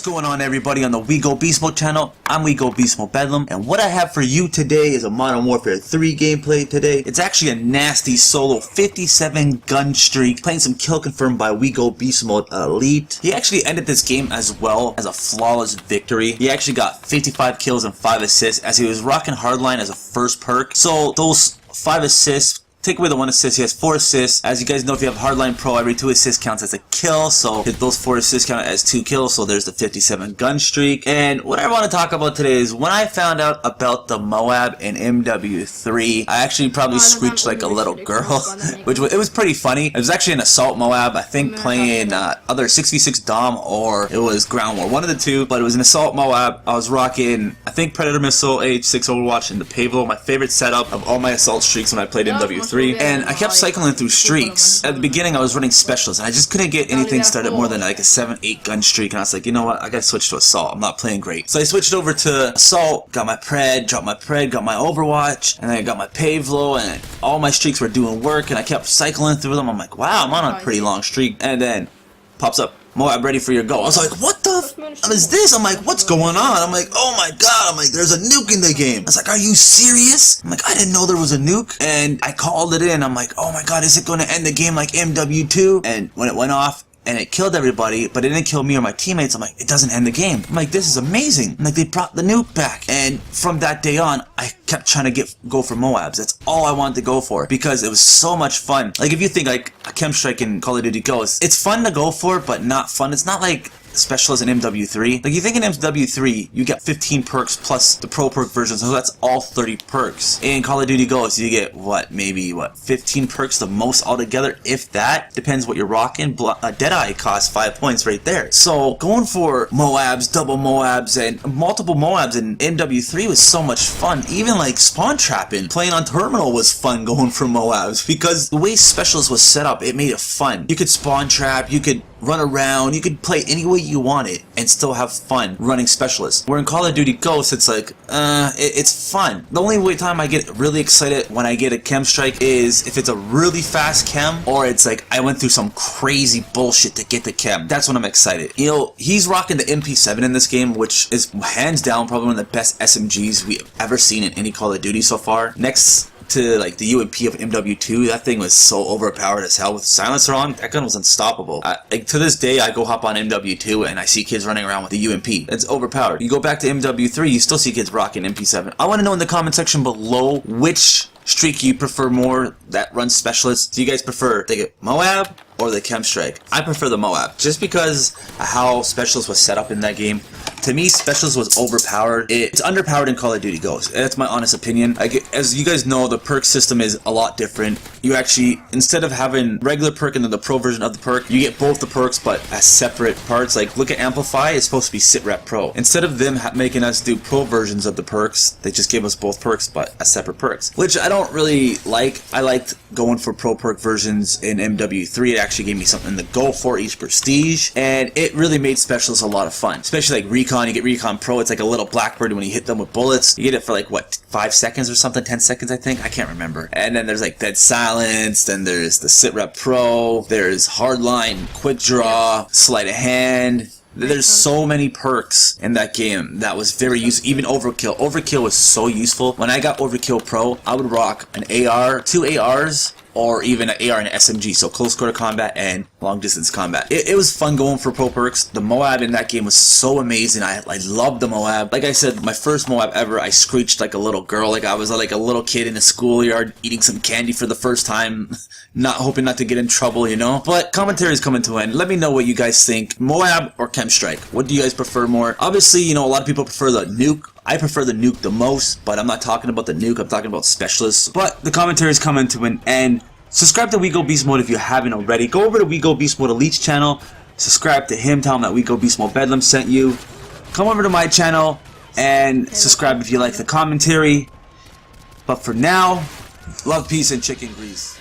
going on, everybody, on the We Go Beast Mode channel? I'm We Go Beast Mode Bedlam, and what I have for you today is a Modern Warfare 3 gameplay today. It's actually a nasty solo 57 gun streak, playing some kill confirmed by We Go Beast Mode Elite. He actually ended this game as well as a flawless victory. He actually got 55 kills and 5 assists as he was rocking Hardline as a first perk. So those 5 assists, take away the 1 assist, he has 4 assists. As you guys know, if you have Hardline Pro, every 2 assists counts as a kill, so those 4 assists count as 2 kills, so there's the 57 gun streak. And what I want to talk about today is when I found out about the Moab in MW3, I actually probably screeched like a little girl, which it was pretty funny. It was actually an assault Moab, I think playing other 6v6 Dom or it was Ground War, one of the two, but it was an assault Moab. I was rocking, I think, Predator Missile, AH6 Overwatch, and the Pavlo, my favorite setup of all my assault streaks when I played MW3. And I kept cycling through streaks. At the beginning I was running specials and I just couldn't get anything started more than like a 7-8 gun streak, and I was like, you know what, I gotta switch to assault, I'm not playing great. So I switched over to assault, got my pred, dropped my pred, got my Overwatch, and then I got my Pavlo, and all my streaks were doing work, and I kept cycling through them. I'm like, wow, I'm on a pretty long streak. And then pops up, Moab ready for your go. I was like, what the f is this? I'm like, what's going on? I'm like, oh my god. I'm like, there's a nuke in the game. I was like, are you serious? I'm like, I didn't know there was a nuke. And I called it in. I'm like, oh my god, is it going to end the game like MW2? And when it went off, and it killed everybody, but it didn't kill me or my teammates, I'm like, it doesn't end the game. I'm like, this is amazing. I'm like, they brought the nuke back. And from that day on, I kept trying to go for Moabs. That's all I wanted to go for, because it was so much fun. Like, if you think like a chem strike in Call of Duty Ghosts, it's fun to go for, but not fun. It's not like specialist in MW3. Like, you think in MW3 you get 15 perks plus the pro perk version, so that's all 30 perks. In Call of Duty Ghosts you get maybe 15 perks the most altogether, if that. Depends what you're rocking. Deadeye costs 5 points right there. So going for Moabs, double Moabs, and multiple Moabs in MW3 was so much fun. Even like spawn trapping, playing on terminal was fun going for Moabs, because the way specialist was set up, it made it fun. You could spawn trap, you could run around, you could play any way you want it and still have fun running specialists. Where in Call of Duty Ghosts, it's like, it's fun. The only time I get really excited when I get a chem strike is if it's a really fast chem, or it's like I went through some crazy bullshit to get the chem. That's when I'm excited. You know, he's rocking the MP7 in this game, which is hands down probably one of the best SMGs we've ever seen in any Call of Duty so far. Next to like the UMP of MW2, that thing was so overpowered as hell. With silencer on, that gun was unstoppable. Like, to this day, I go hop on MW2 and I see kids running around with the UMP. It's overpowered. You go back to MW3, you still see kids rocking MP7. I want to know in the comment section below which streak you prefer more that runs specialists. Do you guys prefer the Moab or the chem strike? I prefer the Moab, just because of how specialist was set up in that game. To me, specialist was overpowered. It's underpowered in Call of Duty Ghosts. That's my honest opinion. As you guys know, the perk system is a lot different. You actually, instead of having regular perk and then the pro version of the perk, you get both the perks but as separate parts. Like, look at Amplify, it's supposed to be Sit Rep Pro. Instead of them making us do pro versions of the perks, they just gave us both perks but as separate perks, which I don't really like. I liked going for pro perk versions in MW3. It actually gave me something to go for each prestige, and it really made specialists a lot of fun. Especially like Recon. You get Recon Pro, it's like a little Blackbird when you hit them with bullets. You get it for like, what, 5 seconds or something? 10 seconds, I think? I can't remember. And then there's like Dead Silence, then there's the Sit Rep Pro, there's Hardline, Quick Draw, Sleight of Hand. There's so many perks in that game that was very useful. Even Overkill. Overkill was so useful. When I got Overkill Pro, I would rock an AR, 2 ARs, or even an AR and an SMG, so close quarter combat and long distance combat. It was fun going for pro perks. The Moab in that game was so amazing. I loved the Moab. Like I said, my first Moab ever, I screeched like a little girl. Like I was like a little kid in a schoolyard eating some candy for the first time, not hoping not to get in trouble, you know? But commentary is coming to an end. Let me know what you guys think. Moab or chem strike? What do you guys prefer more? Obviously, you know, a lot of people prefer the nuke. I prefer the nuke the most, but I'm not talking about the nuke, I'm talking about specialists. But the commentary is coming to an end. Subscribe to We Go Beast Mode if you haven't already. Go over to We Go Beast Mode Elite's channel. Subscribe to him. Tell him that We Go Beast Mode Bedlam sent you. Come over to my channel and subscribe if you like the commentary. But for now, love, peace, and chicken grease.